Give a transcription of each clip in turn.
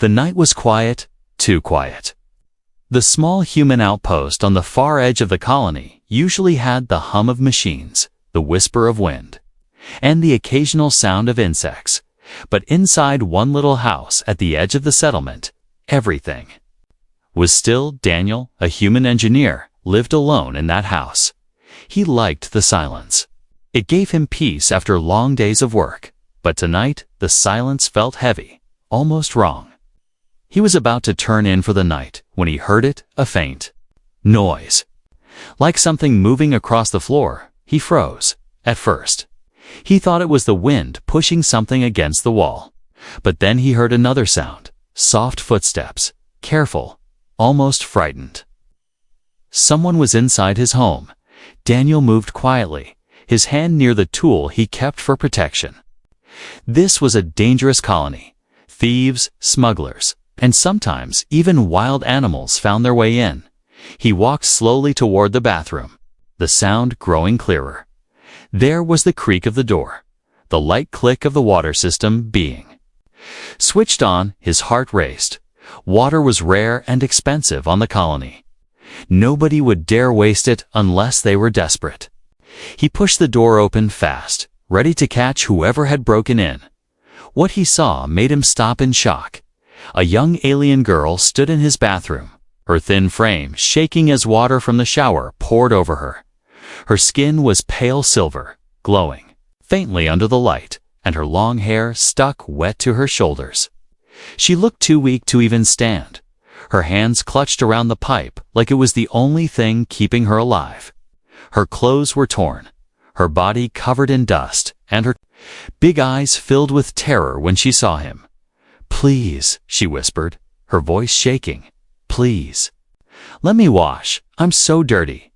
The night was quiet, too quiet. The small human outpost on the far edge of the colony usually had the hum of machines, the whisper of wind, and the occasional sound of insects. But inside one little house at the edge of the settlement, everything was still. Daniel, a human engineer, lived alone in that house. He liked the silence. It gave him peace after long days of work. But tonight, the silence felt heavy, almost wrong. He was about to turn in for the night when he heard it, a faint noise. Like something moving across the floor. He froze. At first, he thought it was the wind pushing something against the wall. But then he heard another sound, soft footsteps, careful, almost frightened. Someone was inside his home. Daniel moved quietly, his hand near the tool he kept for protection. This was a dangerous colony. Thieves, smugglers, and sometimes even wild animals found their way in. He walked slowly toward the bathroom, the sound growing clearer. There was the creak of the door, the light click of the water system being switched on. His heart raced. Water was rare and expensive on the colony. Nobody would dare waste it unless they were desperate. He pushed the door open fast, ready to catch whoever had broken in. What he saw made him stop in shock. A young alien girl stood in his bathroom, her thin frame shaking as water from the shower poured over her. Her skin was pale silver, glowing faintly under the light, and her long hair stuck wet to her shoulders. She looked too weak to even stand. Her hands clutched around the pipe like it was the only thing keeping her alive. Her clothes were torn, her body covered in dust, and her big eyes filled with terror when she saw him. "Please," she whispered, her voice shaking. "Please. Let me wash. I'm so dirty."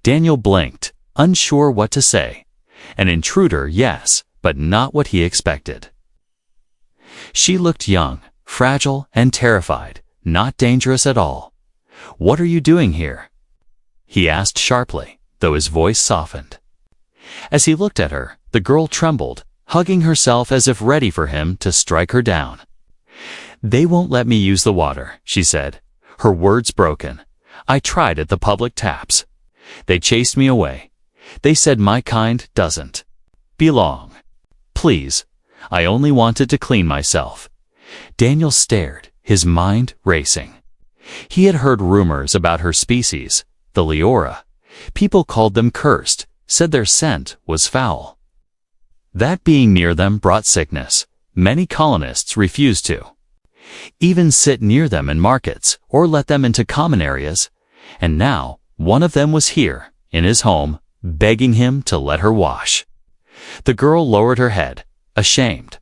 Daniel blinked, unsure what to say. An intruder, yes, but not what he expected. She looked young, fragile, and terrified, not dangerous at all. "What are you doing here?" he asked sharply, though his voice softened. As he looked at her, the girl trembled, hugging herself as if ready for him to strike her down. "They won't let me use the water," she said, her words broken. "I tried at the public taps. They chased me away. They said my kind doesn't belong. Please, I only wanted to clean myself." Daniel stared, his mind racing. He had heard rumors about her species, the Leora. People called them cursed, said their scent was foul. That being near them brought sickness. Many colonists refused to even sit near them in markets or let them into common areas. And now, one of them was here, in his home, begging him to let her wash. The girl lowered her head, ashamed.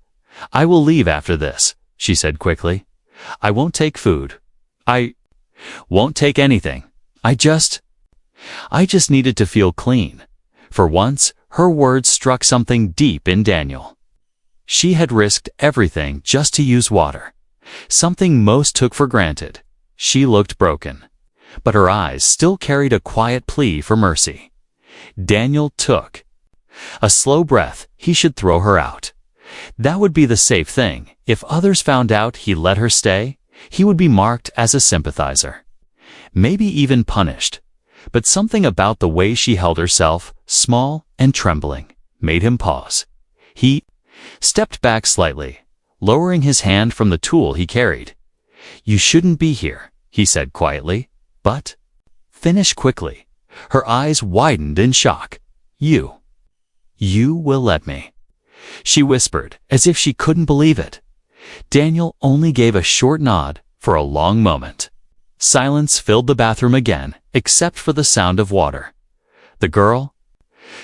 "I will leave after this," she said quickly. "I won't take food. I won't take anything. I just needed to feel clean." For once, her words struck something deep in Daniel. She had risked everything just to use water, something most took for granted. She looked broken, but her eyes still carried a quiet plea for mercy. Daniel took a slow breath. He should throw her out. That would be the safe thing. If others found out he let her stay, he would be marked as a sympathizer, maybe even punished. But something about the way she held herself, small and trembling, made him pause. He stepped back slightly, lowering his hand from the tool he carried. "You shouldn't be here," he said quietly, "but finish quickly." Her eyes widened in shock. You will let me," she whispered, as if she couldn't believe it. Daniel only gave a short nod. For a long moment, silence filled the bathroom again, except for the sound of water. The girl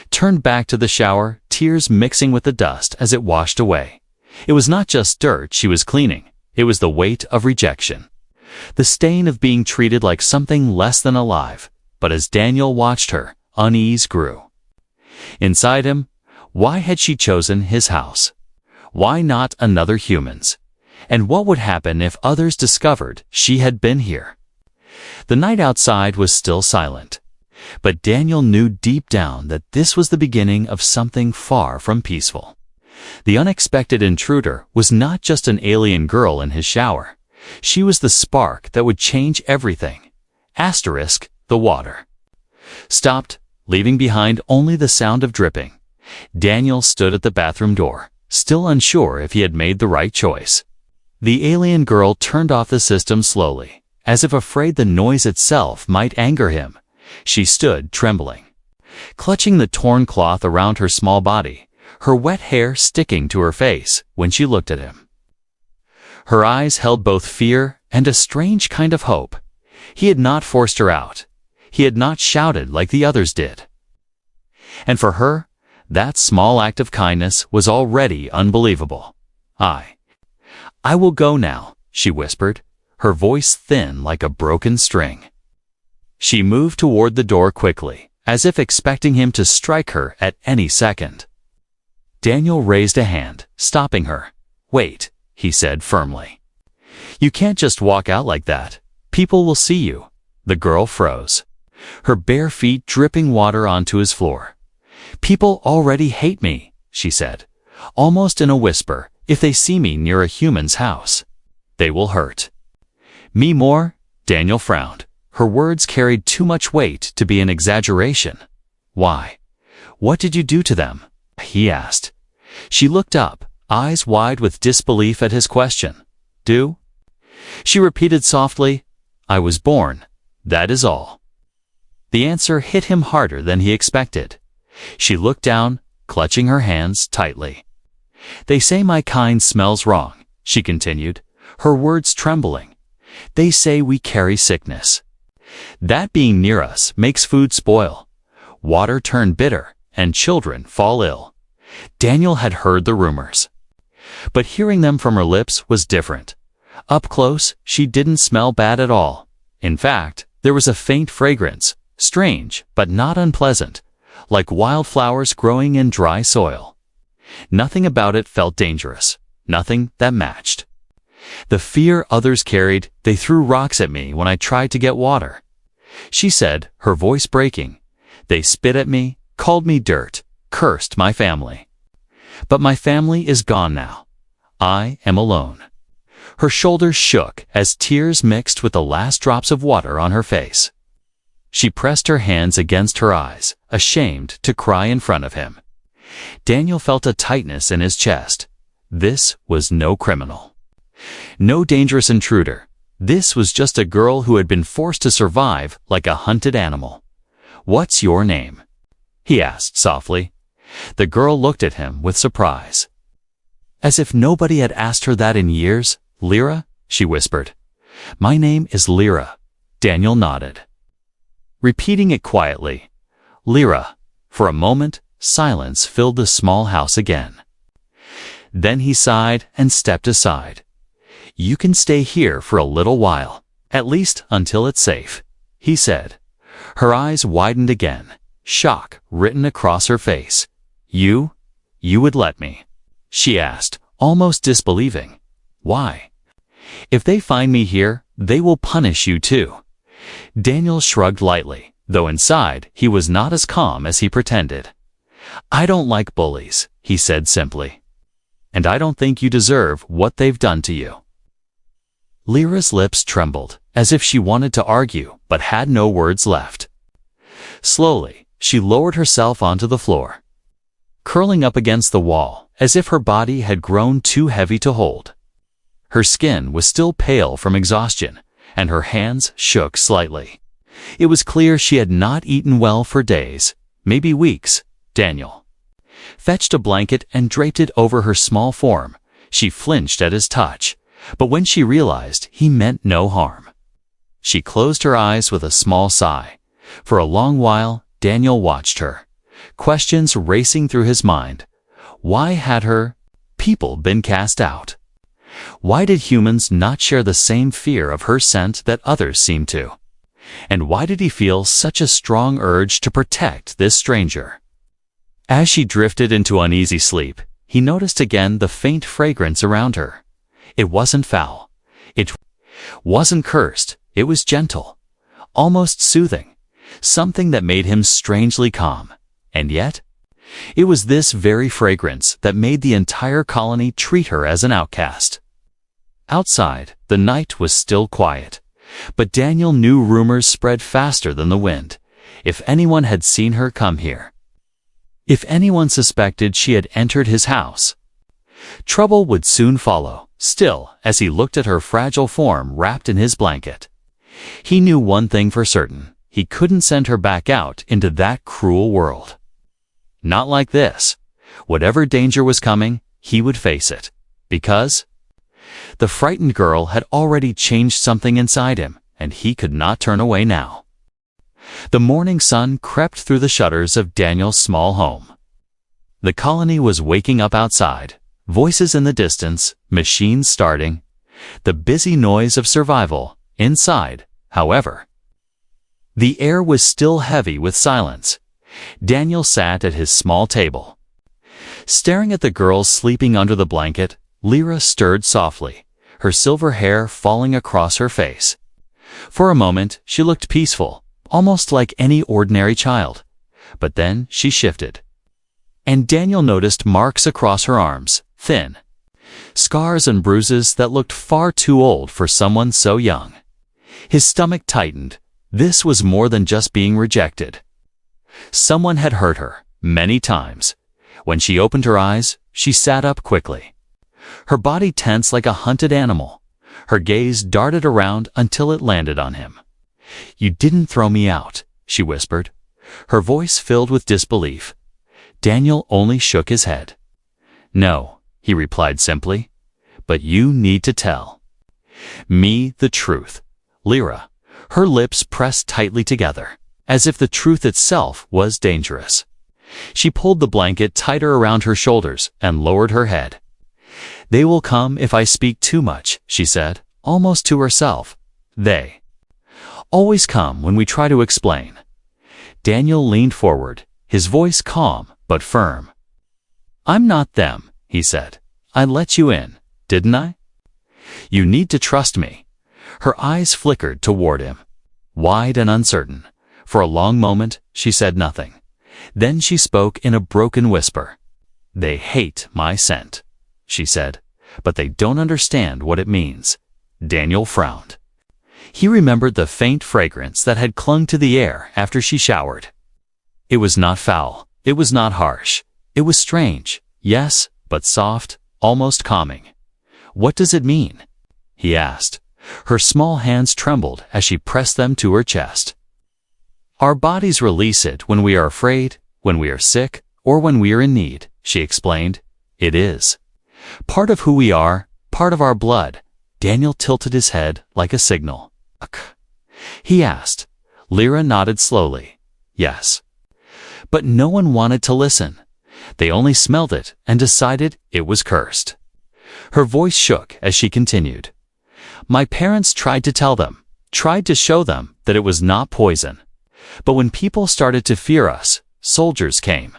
turned back to the shower, tears mixing with the dust as it washed away. It was not just dirt she was cleaning, it was the weight of rejection, the stain of being treated like something less than alive. But as Daniel watched her, unease grew. Inside him, why had she chosen his house? Why not another human's? And what would happen if others discovered she had been here? The night outside was still silent, but Daniel knew deep down that this was the beginning of something far from peaceful. The unexpected intruder was not just an alien girl in his shower. She was the spark that would change everything. Asterisk, the water stopped, leaving behind only the sound of dripping. Daniel stood at the bathroom door, still unsure if he had made the right choice. The alien girl turned off the system slowly, as if afraid the noise itself might anger him. She stood trembling, clutching the torn cloth around her small body, her wet hair sticking to her face when she looked at him. Her eyes held both fear and a strange kind of hope. He had not forced her out. He had not shouted like the others did. And for her, that small act of kindness was already unbelievable. I will go now, she whispered, her voice thin like a broken string. She moved toward the door quickly, as if expecting him to strike her at any second. Daniel raised a hand, stopping her. Wait, he said firmly. You can't just walk out like that. People will see you. The girl froze, her bare feet dripping water onto his floor. People already hate me, she said, almost in a whisper. If they see me near a human's house, they will hurt me more. Daniel frowned. Her words carried too much weight to be an exaggeration. Why? What did you do to them? He asked. She looked up, eyes wide with disbelief at his question. Do? She repeated softly, I was born. That is all. The answer hit him harder than he expected. She looked down, clutching her hands tightly. They say my kind smells wrong, she continued, her words trembling. They say we carry sickness. That being near us makes food spoil, water turn bitter, and children fall ill. Daniel had heard the rumors, but hearing them from her lips was different. Up close, she didn't smell bad at all. In fact, there was a faint fragrance, strange but not unpleasant, like wildflowers growing in dry soil. Nothing about it felt dangerous, nothing that matched the fear others carried. They threw rocks at me when I tried to get water, she said, her voice breaking. They spit at me, called me dirt, cursed my family. But my family is gone now. I am alone. Her shoulders shook as tears mixed with the last drops of water on her face. She pressed her hands against her eyes, ashamed to cry in front of him. Daniel felt a tightness in his chest. This was no criminal, no dangerous intruder. This was just a girl who had been forced to survive like a hunted animal. What's your name? He asked softly. The girl looked at him with surprise, as if nobody had asked her that in years. Lyra, she whispered. My name is Lyra. Daniel nodded, repeating it quietly. Lyra. For a moment, silence filled the small house again. Then he sighed and stepped aside. You can stay here for a little while, at least until it's safe, he said. Her eyes widened again, shock written across her face. You would let me? She asked, almost disbelieving. Why? If they find me here, they will punish you too. Daniel shrugged lightly, though inside he was not as calm as he pretended. I don't like bullies, he said simply. And I don't think you deserve what they've done to you. Lyra's lips trembled, as if she wanted to argue but had no words left. Slowly, she lowered herself onto the floor, curling up against the wall, as if her body had grown too heavy to hold. Her skin was still pale from exhaustion, and her hands shook slightly. It was clear she had not eaten well for days, maybe weeks. Daniel fetched a blanket and draped it over her small form. She flinched at his touch, but when she realized he meant no harm, she closed her eyes with a small sigh. For a long while, Daniel watched her, questions racing through his mind. Why had her people been cast out? Why did humans not share the same fear of her scent that others seemed to? And why did he feel such a strong urge to protect this stranger? As she drifted into uneasy sleep, he noticed again the faint fragrance around her. It wasn't foul. It wasn't cursed. It was gentle, almost soothing, something that made him strangely calm. And yet, it was this very fragrance that made the entire colony treat her as an outcast. Outside, the night was still quiet. But Daniel knew rumors spread faster than the wind. If anyone had seen her come here, if anyone suspected she had entered his house, trouble would soon follow. Still, as he looked at her fragile form wrapped in his blanket, he knew one thing for certain: he couldn't send her back out into that cruel world. Not like this. Whatever danger was coming, he would face it. Because the frightened girl had already changed something inside him, and he could not turn away now. The morning sun crept through the shutters of Daniel's small home. The colony was waking up outside. Voices in the distance, machines starting, the busy noise of survival. Inside, however, the air was still heavy with silence. Daniel sat at his small table. Staring at the girls sleeping under the blanket, Lyra stirred softly, her silver hair falling across her face. For a moment, she looked peaceful, almost like any ordinary child. But then she shifted, and Daniel noticed marks across her arms, thin scars and bruises that looked far too old for someone so young. His stomach tightened. This was more than just being rejected. Someone had hurt her, many times. When she opened her eyes, she sat up quickly, her body tense like a hunted animal. Her gaze darted around until it landed on him. "You didn't throw me out," she whispered, her voice filled with disbelief. Daniel only shook his head. "No," he replied simply, "but you need to tell me the truth." Lyra, her lips pressed tightly together, as if the truth itself was dangerous. She pulled the blanket tighter around her shoulders and lowered her head. "They will come if I speak too much," she said, almost to herself. "They always come when we try to explain." Daniel leaned forward, his voice calm but firm. "I'm not them," he said. "I let you in, didn't I? You need to trust me." Her eyes flickered toward him, wide and uncertain. For a long moment, she said nothing. Then she spoke in a broken whisper. "They hate my scent," she said, "but they don't understand what it means." Daniel frowned. He remembered the faint fragrance that had clung to the air after she showered. It was not foul. It was not harsh. It was strange, yes, but soft, almost calming. "What does it mean?" he asked. Her small hands trembled as she pressed them to her chest. "Our bodies release it when we are afraid, when we are sick, or when we are in need," she explained. "It is part of who we are, part of our blood." Daniel tilted his head like a signal. He asked. Lyra nodded slowly. "Yes." But no one wanted to listen. They only smelled it and decided it was cursed. Her voice shook as she continued. "My parents tried to tell them, tried to show them that it was not poison. But when people started to fear us, soldiers came.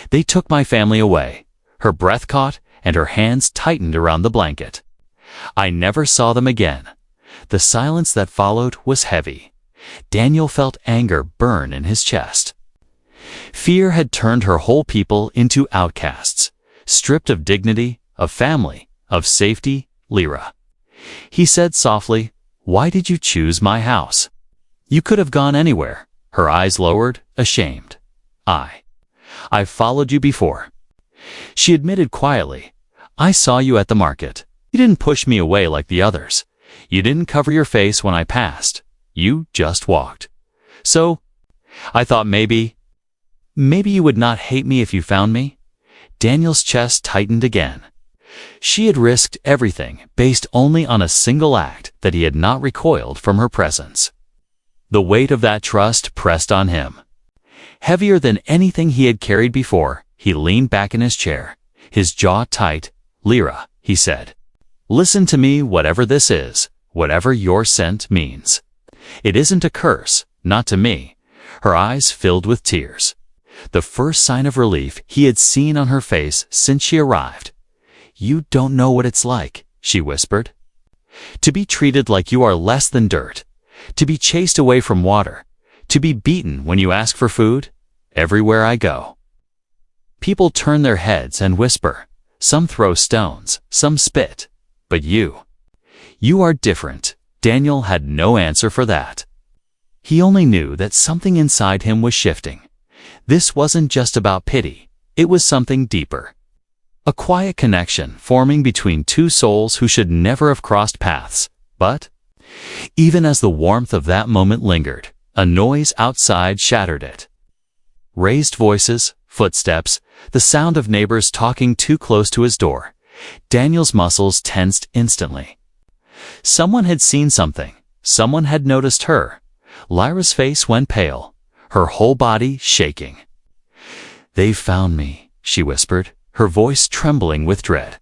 They took my family away." Her breath caught and her hands tightened around the blanket. "I never saw them again." The silence that followed was heavy. Daniel felt anger burn in his chest. Fear had turned her whole people into outcasts, stripped of dignity, of family, of safety. "Lyra," he said softly, "why did you choose my house? You could have gone anywhere." Her eyes lowered, ashamed. I've followed you before." She admitted quietly. "I saw you at the market. You didn't push me away like the others. You didn't cover your face when I passed. You just walked. So I thought maybe you would not hate me if you found me." Daniel's chest tightened again. She had risked everything based only on a single act that he had not recoiled from her presence. The weight of that trust pressed on him. Heavier than anything he had carried before, he leaned back in his chair, his jaw tight. "Lyra," he said, "listen to me, whatever this is, whatever your scent means. It isn't a curse, not to me." Her eyes filled with tears, the first sign of relief he had seen on her face since she arrived. "You don't know what it's like," she whispered. "To be treated like you are less than dirt, to be chased away from water, to be beaten when you ask for food. Everywhere I go, people turn their heads and whisper. Some throw stones, some spit. But you, You are different. Daniel had no answer for that. He only knew that something inside him was shifting. This wasn't just about pity. It was something deeper. A quiet connection forming between two souls who should never have crossed paths. But even as the warmth of that moment lingered, a noise outside shattered it. Raised voices, footsteps, the sound of neighbors talking too close to his door. Daniel's muscles tensed instantly. Someone had seen something. Someone had noticed her. Lyra's face went pale, her whole body shaking. "They've found me," she whispered, her voice trembling with dread.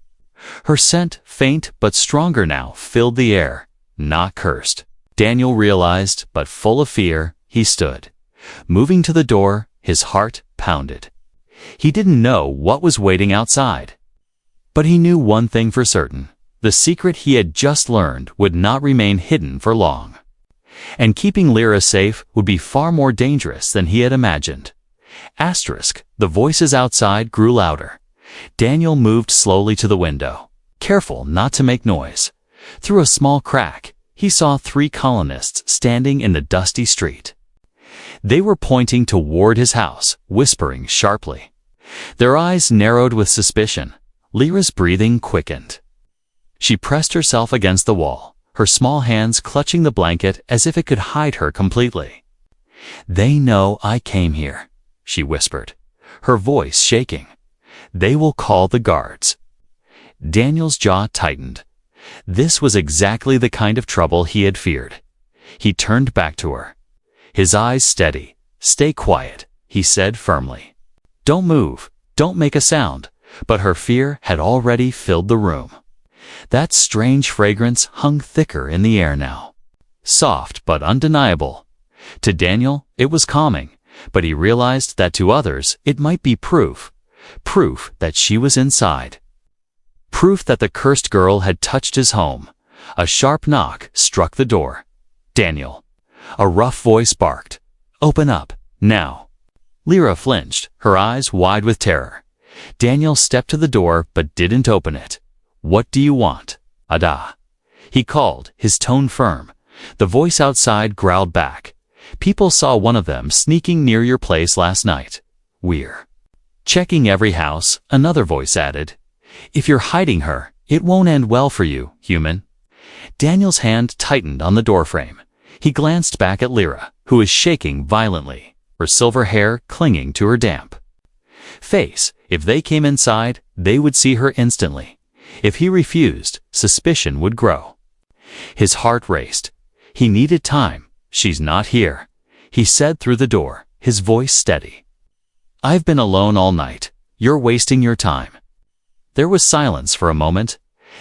Her scent, faint but stronger now, filled the air. Not cursed. Daniel realized, but full of fear, he stood. Moving to the door, his heart pounded. He didn't know what was waiting outside. But he knew one thing for certain. The secret he had just learned would not remain hidden for long. And keeping Lyra safe would be far more dangerous than he had imagined. The voices outside grew louder. Daniel moved slowly to the window, careful not to make noise. Through a small crack, he saw 3 colonists standing in the dusty street. They were pointing toward his house, whispering sharply. Their eyes narrowed with suspicion. Lyra's breathing quickened. She pressed herself against the wall, her small hands clutching the blanket as if it could hide her completely. "They know I came here," she whispered, her voice shaking. "They will call the guards." Daniel's jaw tightened. This was exactly the kind of trouble he had feared. He turned back to her. His eyes steady. "Stay quiet," he said firmly. "Don't move, don't make a sound." But her fear had already filled the room. That strange fragrance hung thicker in the air now. Soft but undeniable. To Daniel, it was calming, but he realized that to others it might be proof. Proof that she was inside. Proof that the cursed girl had touched his home. A sharp knock struck the door. "Daniel." A rough voice barked. "Open up, now." Lyra flinched, her eyes wide with terror. Daniel stepped to the door but didn't open it. "What do you want?" "Ada," he called, his tone firm. The voice outside growled back. "People saw one of them sneaking near your place last night. We're checking every house," another voice added. "If you're hiding her, it won't end well for you, human." Daniel's hand tightened on the doorframe. He glanced back at Lyra, who was shaking violently, her silver hair clinging to her damp face. If they came inside, they would see her instantly. If he refused, suspicion would grow. His heart raced. He needed time. "She's not here," he said through the door, his voice steady. "I've been alone all night. You're wasting your time." There was silence for a moment,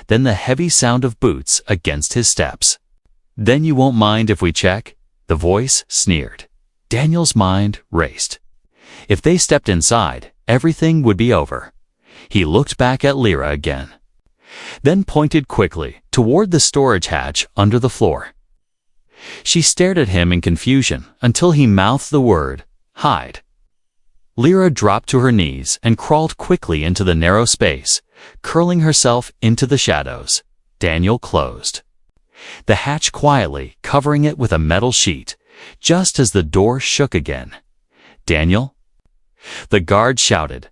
then the heavy sound of boots against his steps. "Then you won't mind if we check?" the voice sneered. Daniel's mind raced. If they stepped inside, everything would be over. He looked back at Lyra again, then pointed quickly toward the storage hatch under the floor. She stared at him in confusion until he mouthed the word, "Hide." Lyra dropped to her knees and crawled quickly into the narrow space, curling herself into the shadows. Daniel closed the hatch quietly, covering it with a metal sheet, just as the door shook again. "Daniel?" The guard shouted.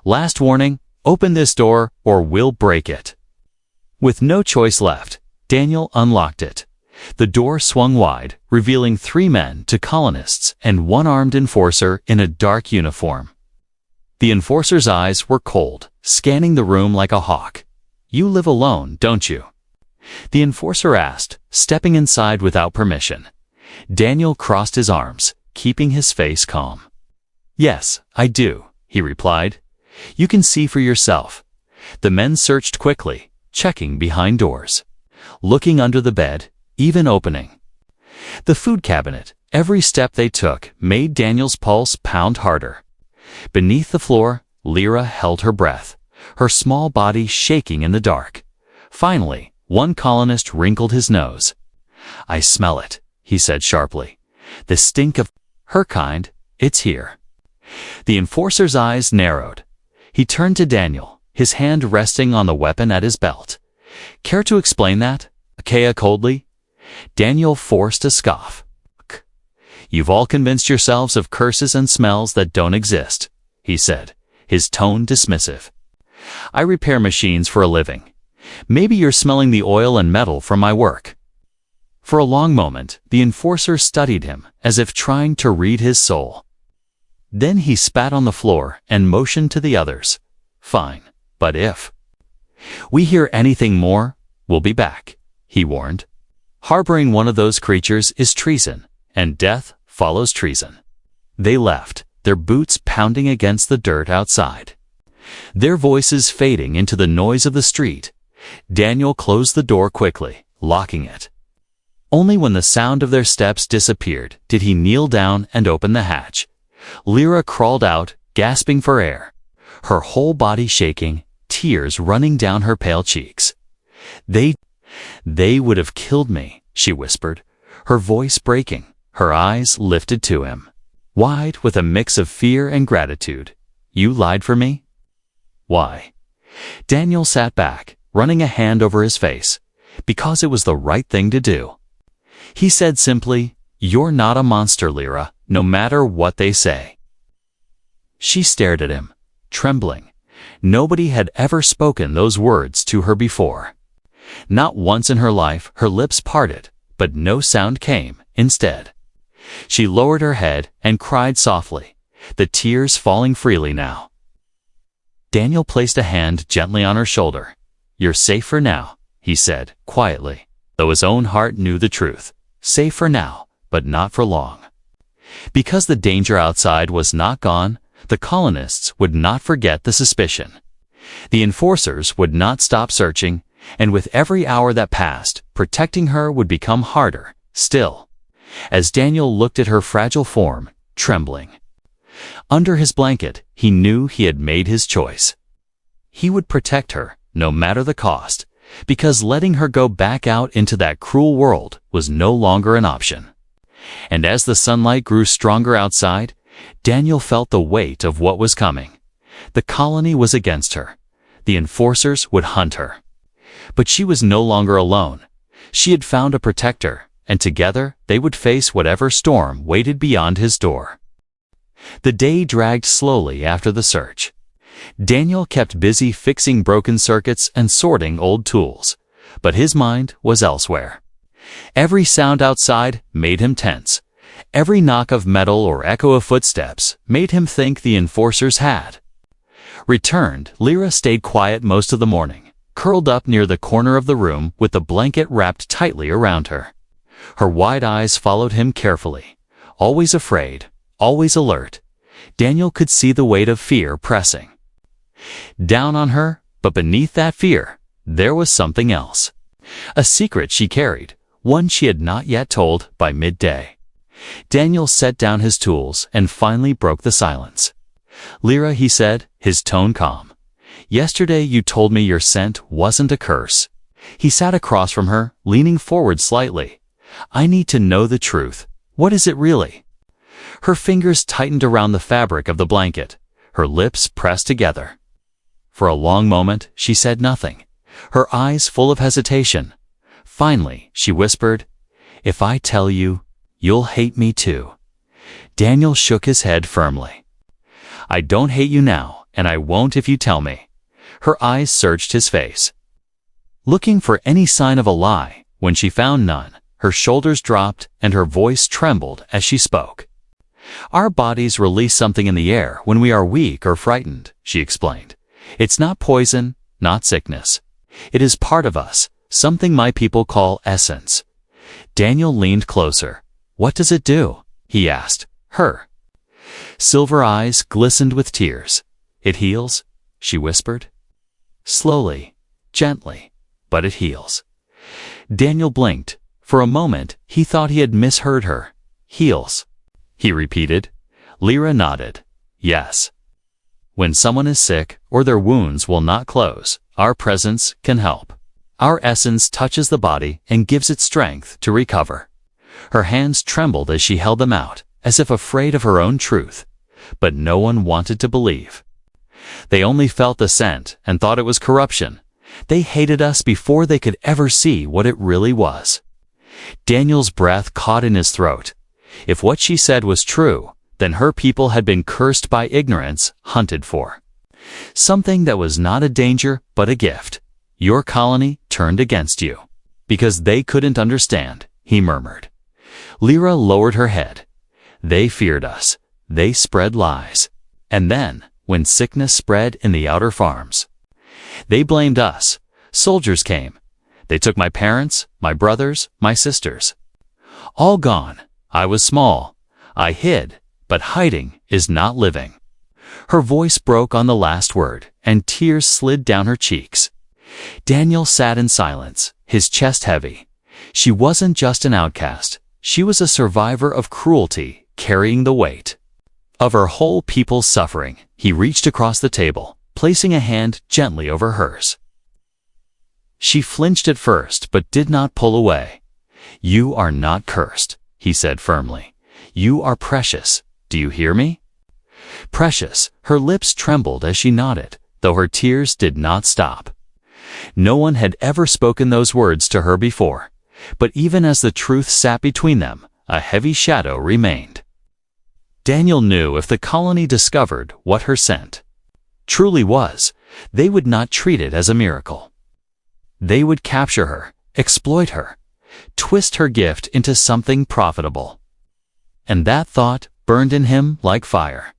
"Last warning, open this door or we'll break it." With no choice left, Daniel unlocked it. The door swung wide, revealing 3 men, 2 colonists, and 1 armed enforcer in a dark uniform. The enforcer's eyes were cold, scanning the room like a hawk. "You live alone, don't you?" the enforcer asked, stepping inside without permission. Daniel crossed his arms, keeping his face calm. "Yes, I do," he replied. "You can see for yourself." The men searched quickly, checking behind doors, looking under the bed, even opening the food cabinet. Every step they took made Daniel's pulse pound harder. Beneath the floor, Lyra held her breath, her small body shaking in the dark. Finally, one colonist wrinkled his nose. "I smell it," he said sharply. "The stink of her kind, it's here." The enforcer's eyes narrowed. He turned to Daniel, his hand resting on the weapon at his belt. "Care to explain that?" Kea coldly. Daniel forced a scoff. "You've all convinced yourselves of curses and smells that don't exist," he said, his tone dismissive. "I repair machines for a living. Maybe you're smelling the oil and metal from my work." For a long moment, the enforcer studied him, as if trying to read his soul. Then he spat on the floor and motioned to the others. "Fine, but if we hear anything more, we'll be back," he warned. "Harboring one of those creatures is treason, and death follows treason." They left, their boots pounding against the dirt outside, their voices fading into the noise of the street. Daniel closed the door quickly, locking it. Only when the sound of their steps disappeared did he kneel down and open the hatch. Lyra crawled out, gasping for air, her whole body shaking, tears running down her pale cheeks. They would have killed me," she whispered, her voice breaking, her eyes lifted to him, wide with a mix of fear and gratitude. "You lied for me?" "Why?" Daniel sat back, running a hand over his face. "Because it was the right thing to do." He said simply, "You're not a monster, Lyra, no matter what they say." She stared at him, trembling. Nobody had ever spoken those words to her before. Not once in her life her lips parted, but no sound came instead. She lowered her head and cried softly, the tears falling freely now. Daniel placed a hand gently on her shoulder. "You're safe for now," he said, quietly, though his own heart knew the truth. Safe for now, but not for long. Because the danger outside was not gone, the colonists would not forget the suspicion. The enforcers would not stop searching, and with every hour that passed, protecting her would become harder, still. As Daniel looked at her fragile form, trembling under his blanket, he knew he had made his choice. He would protect her, no matter the cost, because letting her go back out into that cruel world was no longer an option. And as the sunlight grew stronger outside, Daniel felt the weight of what was coming. The colony was against her. The enforcers would hunt her. But she was no longer alone. She had found a protector, and together they would face whatever storm waited beyond his door. The day dragged slowly after the search. Daniel kept busy fixing broken circuits and sorting old tools, but his mind was elsewhere. Every sound outside made him tense. Every knock of metal or echo of footsteps made him think the enforcers had returned. Lyra stayed quiet most of the morning, curled up near the corner of the room with the blanket wrapped tightly around her. Her wide eyes followed him carefully, always afraid, always alert. Daniel could see the weight of fear pressing down on her, but beneath that fear, there was something else. A secret she carried, one she had not yet told by midday. Daniel set down his tools and finally broke the silence. "Lyra," he said, his tone calm. "Yesterday you told me your scent wasn't a curse." He sat across from her, leaning forward slightly. "I need to know the truth. What is it really?" Her fingers tightened around the fabric of the blanket, her lips pressed together. For a long moment, she said nothing, her eyes full of hesitation. Finally, she whispered, "If I tell you, you'll hate me too." Daniel shook his head firmly. "I don't hate you now, and I won't if you tell me." Her eyes searched his face, looking for any sign of a lie. When she found none, her shoulders dropped and her voice trembled as she spoke. "Our bodies release something in the air when we are weak or frightened," she explained. "It's not poison, not sickness. It is part of us, something my people call essence." Daniel leaned closer. "What does it do?" he asked her. Silver eyes glistened with tears. "It heals," she whispered. "Slowly, gently, but it heals." Daniel blinked. For a moment, he thought he had misheard her. "Heals," he repeated. Lyra nodded. "Yes. When someone is sick or their wounds will not close, our presence can help. Our essence touches the body and gives it strength to recover." Her hands trembled as she held them out, as if afraid of her own truth. But no one wanted to believe. They only felt the scent and thought it was corruption. They hated us before they could ever see what it really was. Daniel's breath caught in his throat. If what she said was true, then her people had been cursed by ignorance, hunted for. Something that was not a danger but a gift. Your colony turned against you. Because they couldn't understand, he murmured. Lyra lowered her head. They feared us. They spread lies. And then, when sickness spread in the outer farms, they blamed us. Soldiers came. They took my parents, my brothers, my sisters. All gone. I was small. I hid, but hiding is not living. Her voice broke on the last word, and tears slid down her cheeks. Daniel sat in silence, his chest heavy. She wasn't just an outcast. She was a survivor of cruelty, carrying the weight of her whole people's suffering. He reached across the table, placing a hand gently over hers. She flinched at first, but did not pull away. You are not cursed, he said firmly. You are precious. Do you hear me? Precious. Her lips trembled as she nodded, though her tears did not stop. No one had ever spoken those words to her before, but even as the truth sat between them, a heavy shadow remained. Daniel knew if the colony discovered what her scent truly was, they would not treat it as a miracle. They would capture her, exploit her, twist her gift into something profitable. And that thought burned in him like fire.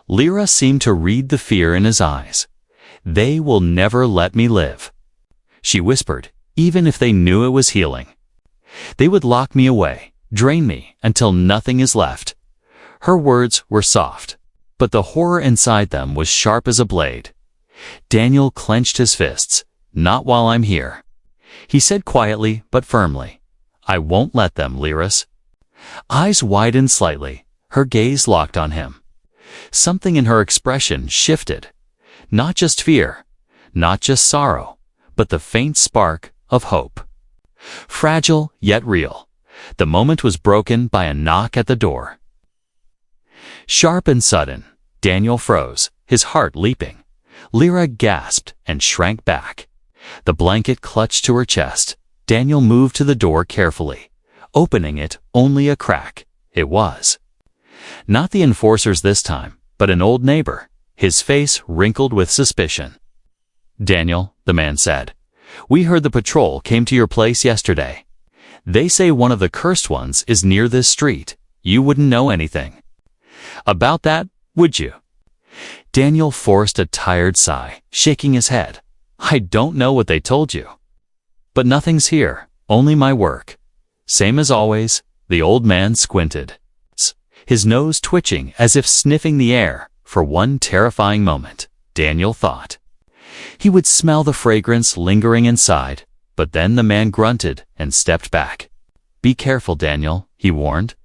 Lyra seemed to read the fear in his eyes. They will never let me live, she whispered, even if they knew it was healing. They would lock me away, drain me until nothing is left. Her words were soft, but the horror inside them was sharp as a blade. Daniel clenched his fists. Not while I'm here, he said quietly but firmly. I won't let them, Lyris. Eyes widened slightly, her gaze locked on him. Something in her expression shifted. Not just fear, not just sorrow, but the faint spark of hope. Fragile yet real. The moment was broken by a knock at the door. Sharp and sudden, Daniel froze, his heart leaping. Lyra gasped and shrank back. The blanket clutched to her chest. Daniel moved to the door carefully, opening it only a crack. It was not the enforcers this time, but an old neighbor, his face wrinkled with suspicion. Daniel, the man said, we heard the patrol came to your place yesterday. They say one of the cursed ones is near this street. You wouldn't know anything about that, would you? Daniel forced a tired sigh, shaking his head. I don't know what they told you. But nothing's here, only my work. Same as always. The old man squinted, his nose twitching as if sniffing the air. For one terrifying moment, Daniel thought he would smell the fragrance lingering inside, but then the man grunted and stepped back. Be careful, Daniel, he warned.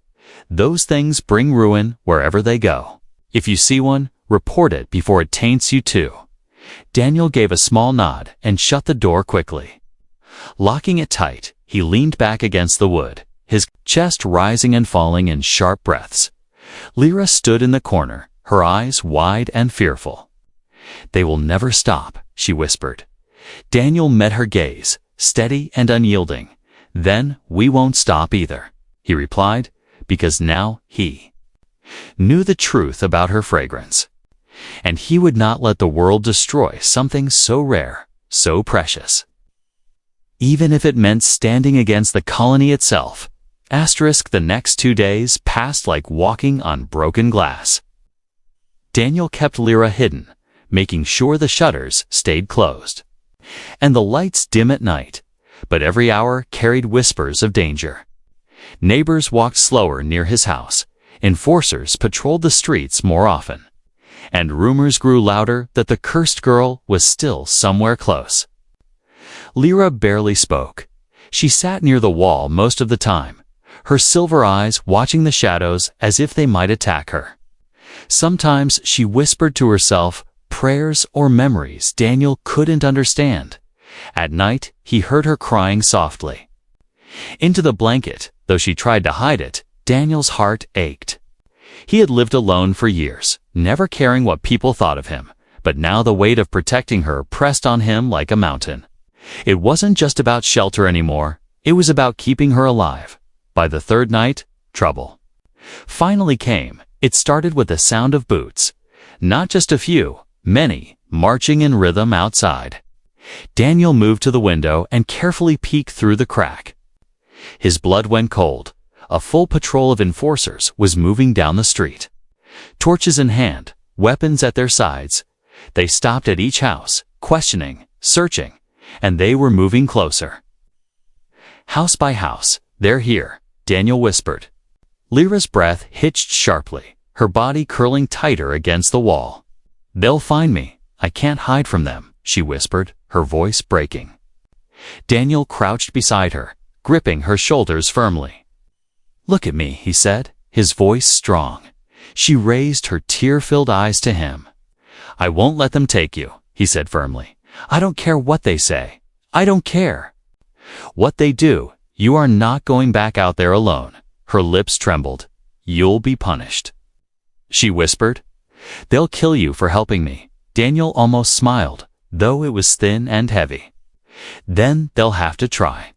Those things bring ruin wherever they go. If you see one, report it before it taints you too. Daniel gave a small nod and shut the door quickly. Locking it tight, he leaned back against the wood, his chest rising and falling in sharp breaths. Lyra stood in the corner, her eyes wide and fearful. They will never stop, she whispered. Daniel met her gaze, steady and unyielding. Then we won't stop either, he replied, because now he knew the truth about her fragrance. And he would not let the world destroy something so rare, so precious. Even if it meant standing against the colony itself. The next 2 days passed like walking on broken glass. Daniel kept Lyra hidden, making sure the shutters stayed closed. And the lights dim at night, but every hour carried whispers of danger. Neighbors walked slower near his house, enforcers patrolled the streets more often. And rumors grew louder that the cursed girl was still somewhere close. Lyra barely spoke. She sat near the wall most of the time, her silver eyes watching the shadows as if they might attack her. Sometimes she whispered to herself prayers or memories Daniel couldn't understand. At night, he heard her crying softly into the blanket. Though she tried to hide it, Daniel's heart ached. He had lived alone for years, never caring what people thought of him, but now the weight of protecting her pressed on him like a mountain. It wasn't just about shelter anymore, it was about keeping her alive. By the third night, trouble finally came. It started with the sound of boots. Not just a few, many, marching in rhythm outside. Daniel moved to the window and carefully peeked through the crack. His blood went cold. A full patrol of enforcers was moving down the street. Torches in hand, weapons at their sides. They stopped at each house, questioning, searching, and they were moving closer. House by house, they're here, Daniel whispered. Lyra's breath hitched sharply, her body curling tighter against the wall. They'll find me. I can't hide from them, she whispered, her voice breaking. Daniel crouched beside her, gripping her shoulders firmly. Look at me, he said, his voice strong. She raised her tear-filled eyes to him. I won't let them take you, he said firmly. I don't care what they say. I don't care. What they do, you are not going back out there alone. Her lips trembled. You'll be punished. She whispered. They'll kill you for helping me. Daniel almost smiled, though it was thin and heavy. Then they'll have to try.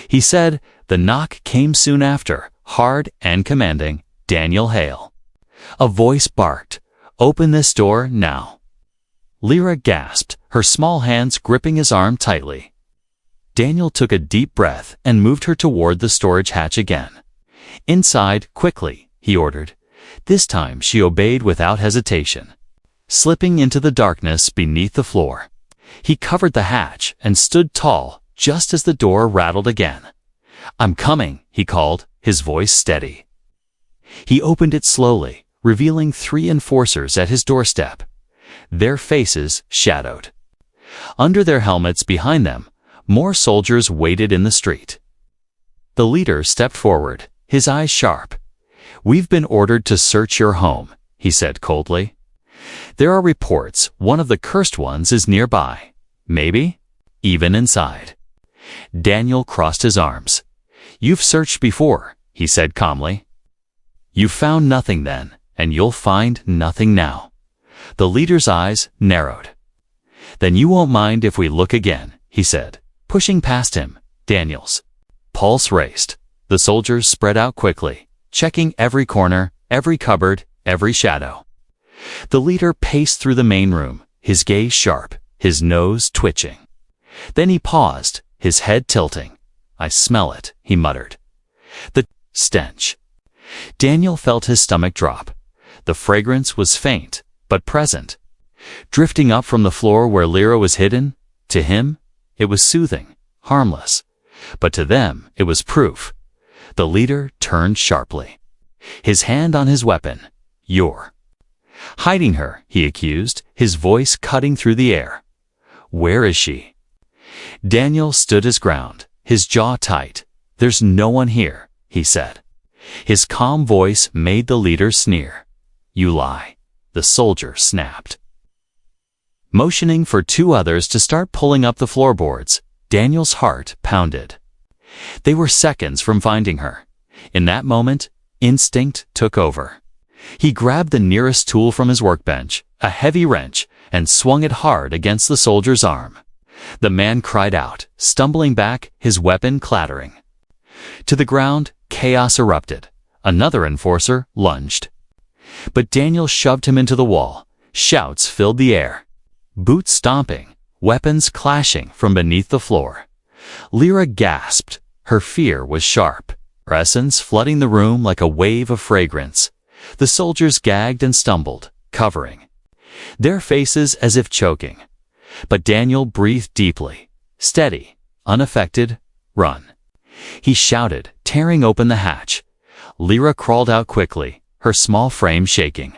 He said. The knock came soon after, hard and commanding. Daniel Hale. A voice barked. Open this door now. Lyra gasped, her small hands gripping his arm tightly. Daniel took a deep breath and moved her toward the storage hatch again. Inside, quickly, he ordered. This time she obeyed without hesitation. Slipping into the darkness beneath the floor, he covered the hatch and stood tall just as the door rattled again. I'm coming, he called, his voice steady. He opened it slowly, revealing 3 enforcers at his doorstep, their faces shadowed. Under their helmets behind them, more soldiers waited in the street. The leader stepped forward, his eyes sharp. We've been ordered to search your home, he said coldly. There are reports one of the cursed ones is nearby. Maybe even inside. Daniel crossed his arms. You've searched before, he said calmly. You found nothing then, and you'll find nothing now. The leader's eyes narrowed. Then you won't mind if we look again, he said, pushing past him. Daniel's pulse raced. The soldiers spread out quickly, checking every corner, every cupboard, every shadow. The leader paced through the main room, his gaze sharp, his nose twitching. Then he paused, his head tilting. I smell it, he muttered. The stench. Daniel felt his stomach drop. The fragrance was faint, but present. Drifting up from the floor where Lyra was hidden, to him, it was soothing, harmless. But to them, it was proof. The leader turned sharply, his hand on his weapon. You're hiding her, he accused, his voice cutting through the air. Where is she? Daniel stood his ground, his jaw tight. There's no one here, he said. His calm voice made the leader sneer. You lie, the soldier snapped. Motioning for 2 others to start pulling up the floorboards, Daniel's heart pounded. They were seconds from finding her. In that moment, instinct took over. He grabbed the nearest tool from his workbench, a heavy wrench, and swung it hard against the soldier's arm. The man cried out, stumbling back, his weapon clattering. To the ground, chaos erupted. Another enforcer lunged. But Daniel shoved him into the wall. Shouts filled the air. Boots stomping, weapons clashing from beneath the floor. Lyra gasped. Her fear was sharp, her essence flooding the room like a wave of fragrance. The soldiers gagged and stumbled, covering their faces as if choking. But Daniel breathed deeply, steady, unaffected. Run. He shouted, tearing open the hatch. Lyra crawled out quickly, her small frame shaking.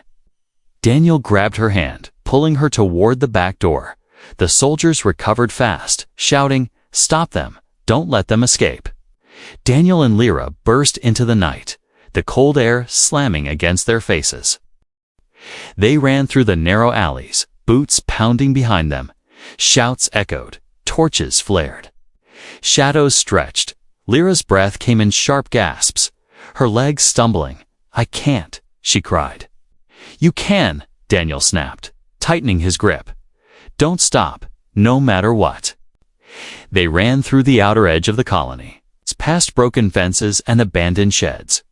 Daniel grabbed her hand, pulling her toward the back door. The soldiers recovered fast, shouting, Stop them! Don't let them escape! Daniel and Lyra burst into the night, the cold air slamming against their faces. They ran through the narrow alleys, boots pounding behind them. Shouts echoed, torches flared. Shadows stretched. Lyra's breath came in sharp gasps, her legs stumbling. I can't, she cried. You can, Daniel snapped, tightening his grip. "Don't stop, no matter what." They ran through the outer edge of the colony, past broken fences and abandoned sheds.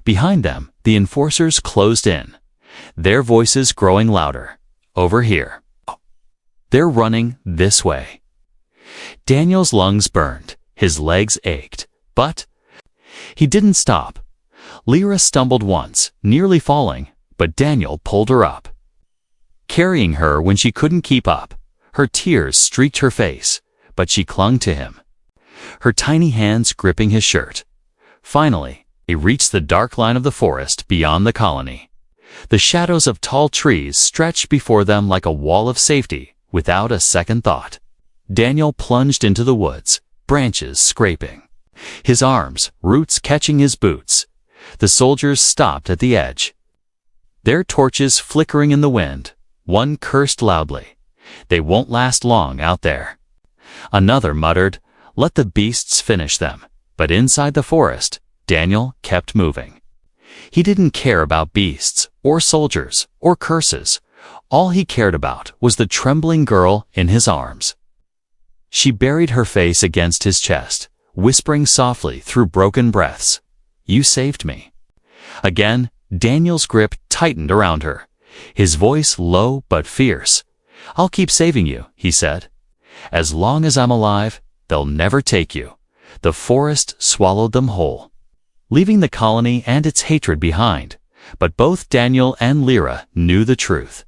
Behind them, the enforcers closed in, their voices growing louder. "Over here. They're running this way." Daniel's lungs burned, his legs ached, but he didn't stop. Lyra stumbled once, nearly falling, but Daniel pulled her up, carrying her when she couldn't keep up. Her tears streaked her face, but she clung to him, her tiny hands gripping his shirt. Finally, they reached the dark line of the forest beyond the colony. The shadows of tall trees stretched before them like a wall of safety. Without a second thought, Daniel plunged into the woods, branches scraping, his arms, roots catching his boots. The soldiers stopped at the edge, their torches flickering in the wind. One cursed loudly. "They won't last long out there." Another muttered, "Let the beasts finish them." But inside the forest, Daniel kept moving. He didn't care about beasts, or soldiers, or curses. All he cared about was the trembling girl in his arms. She buried her face against his chest, whispering softly through broken breaths, "You saved me." Again, Daniel's grip tightened around her, his voice low but fierce. "I'll keep saving you," he said. "As long as I'm alive, they'll never take you." The forest swallowed them whole, leaving the colony and its hatred behind. But both Daniel and Lyra knew the truth.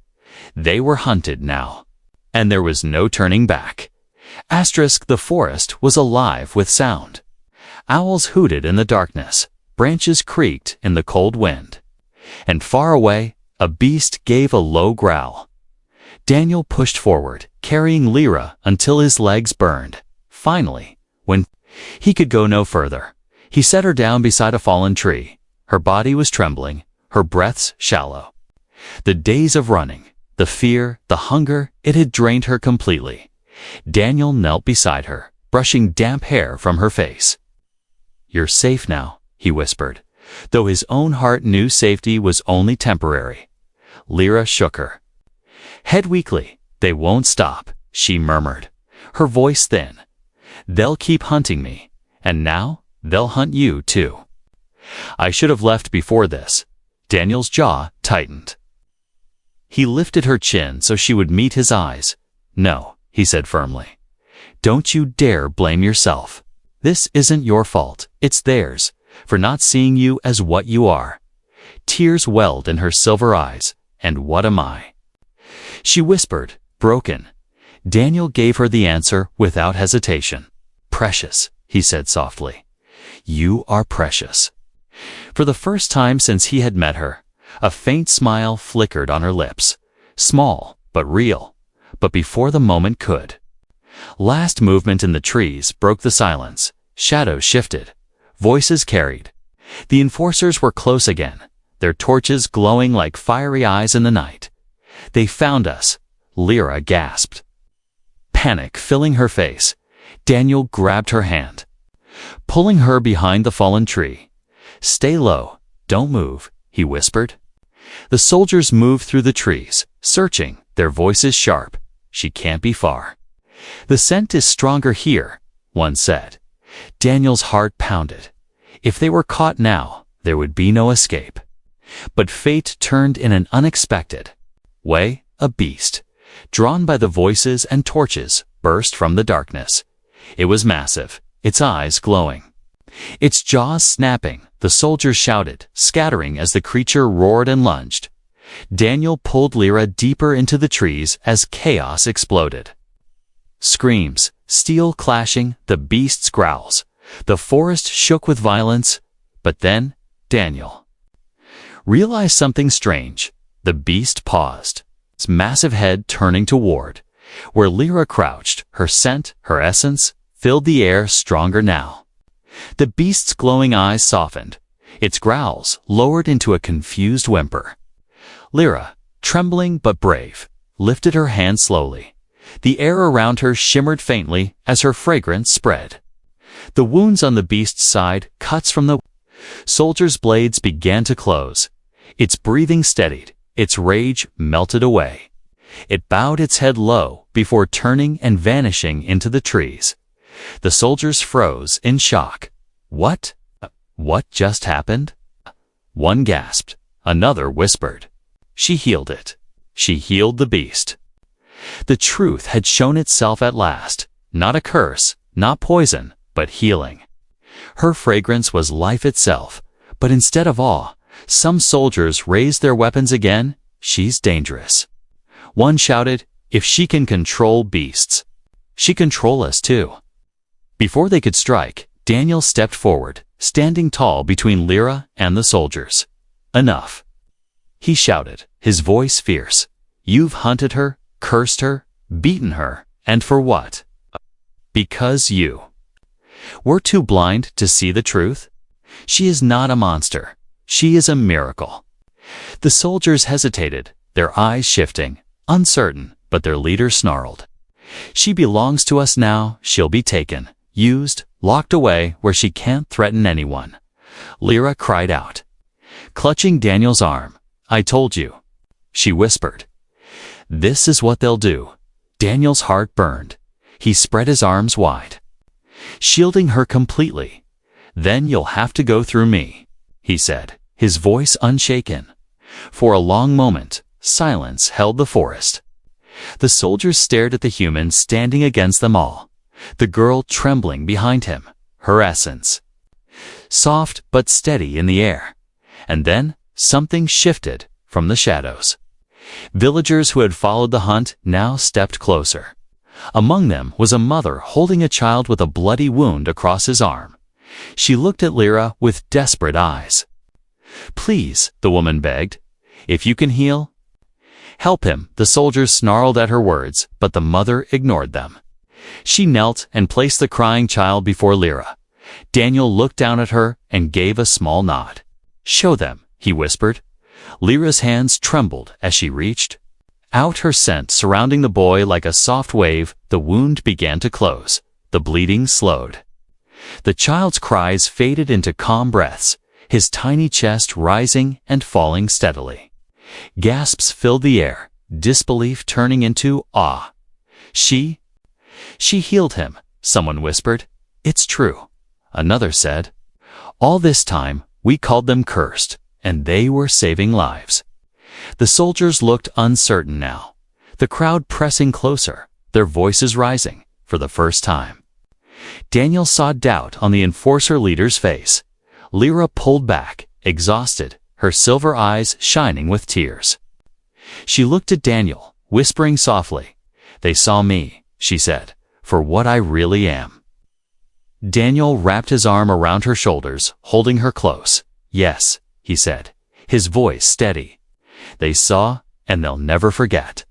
They were hunted now, and there was no turning back. The forest was alive with sound. Owls hooted in the darkness, branches creaked in the cold wind, and far away, a beast gave a low growl. Daniel pushed forward, carrying Lyra until his legs burned. Finally, when he could go no further, he set her down beside a fallen tree. Her body was trembling, her breaths shallow. The days of running, the fear, the hunger, it had drained her completely. Daniel knelt beside her, brushing damp hair from her face. "You're safe now," he whispered, though his own heart knew safety was only temporary. Lyra shook her head weakly. "They won't stop," she murmured, her voice thin. "They'll keep hunting me, and now they'll hunt you too." "I should have left before this." Daniel's jaw tightened. He lifted her chin so she would meet his eyes. "No," he said firmly. "Don't you dare blame yourself. This isn't your fault, it's theirs, for not seeing you as what you are." Tears welled in her silver eyes. "And what am I?" she whispered, broken. Daniel gave her the answer without hesitation. "Precious," he said softly. "You are precious." For the first time since he had met her, a faint smile flickered on her lips. Small, but real. But before the moment could, last movement in the trees broke the silence. Shadows shifted. Voices carried. The enforcers were close again, their torches glowing like fiery eyes in the night. "They found us," Lyra gasped, panic filling her face. Daniel grabbed her hand, pulling her behind the fallen tree. "Stay low, don't move," he whispered. The soldiers moved through the trees, searching, their voices sharp. "She can't be far." "The scent is stronger here," one said. Daniel's heart pounded. If they were caught now, there would be no escape. But fate turned in an unexpected way. A beast, drawn by the voices and torches, burst from the darkness. It was massive, its eyes glowing, its jaws snapping. The soldiers shouted, scattering as the creature roared and lunged. Daniel pulled Lyra deeper into the trees as chaos exploded. Screams, steel clashing, the beast's growls. The forest shook with violence. But then, Daniel realized something strange. The beast paused, its massive head turning toward where Lyra crouched. Her scent, her essence, filled the air stronger now. The beast's glowing eyes softened. Its growls lowered into a confused whimper. Lyra, trembling but brave, lifted her hand slowly. The air around her shimmered faintly as her fragrance spread. The wounds on the beast's side, cuts from the soldier's blades, began to close. Its breathing steadied, its rage melted away. It bowed its head low before turning and vanishing into the trees. The soldiers froze in shock. What? What just happened? One gasped. Another whispered. She healed it. She healed the beast. The truth had shown itself at last. Not a curse, not poison, but healing. Her fragrance was life itself, but instead of awe, some soldiers raised their weapons again. She's dangerous. One shouted, if she can control beasts, she can control us too. Before they could strike, Daniel stepped forward, standing tall between Lyra and the soldiers. Enough. He shouted, his voice fierce. You've hunted her, cursed her, beaten her, and for what? Because you were too blind to see the truth? She is not a monster. She is a miracle. The soldiers hesitated, their eyes shifting, uncertain, but their leader snarled. She belongs to us now. She'll be taken, used, locked away where she can't threaten anyone. Lyra cried out, clutching Daniel's arm. I told you, she whispered. This is what they'll do. Daniel's heart burned. He spread his arms wide, shielding her completely. Then you'll have to go through me, he said, his voice unshaken. For a long moment, silence held the forest. The soldiers stared at the human standing against them all, the girl trembling behind him, her essence soft but steady in the air. And then something shifted from the shadows. Villagers who had followed the hunt now stepped closer. Among them was a mother holding a child with a bloody wound across his arm. She looked at Lyra with desperate eyes. Please, the woman begged, if you can heal, help him. The soldiers snarled at her words, but the mother ignored them. She knelt and placed the crying child before Lyra. Daniel looked down at her and gave a small nod. Show them, he whispered. Lyra's hands trembled as she reached out her scent surrounding the boy like a soft wave. The wound began to close. The bleeding slowed. The child's cries faded into calm breaths, his tiny chest rising and falling steadily. Gasps filled the air, disbelief turning into awe. She healed him, someone whispered. It's true, another said. All this time, we called them cursed, and they were saving lives. The soldiers looked uncertain now, the crowd pressing closer, their voices rising for the first time. Daniel saw doubt on the enforcer leader's face. Lyra pulled back, exhausted, her silver eyes shining with tears. She looked at Daniel, whispering softly. They saw me, she said, for what I really am. Daniel wrapped his arm around her shoulders, holding her close. Yes, he said, his voice steady. They saw, and they'll never forget.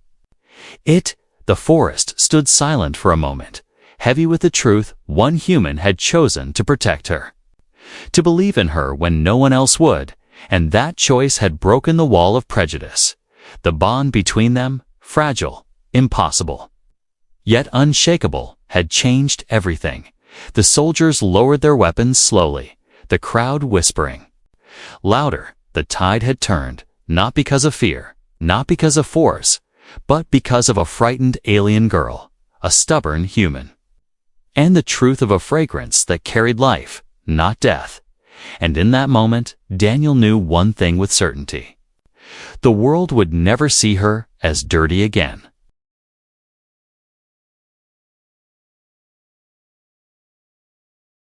The forest stood silent for a moment, heavy with the truth one human had chosen to protect her, to believe in her when no one else would, and that choice had broken the wall of prejudice. The bond between them, fragile, impossible, yet unshakable, had changed everything. The soldiers lowered their weapons slowly, the crowd whispering louder. The tide had turned, not because of fear, not because of force, but because of a frightened alien girl, a stubborn human, and the truth of a fragrance that carried life, not death. And in that moment, Daniel knew one thing with certainty. The world would never see her as dirty again.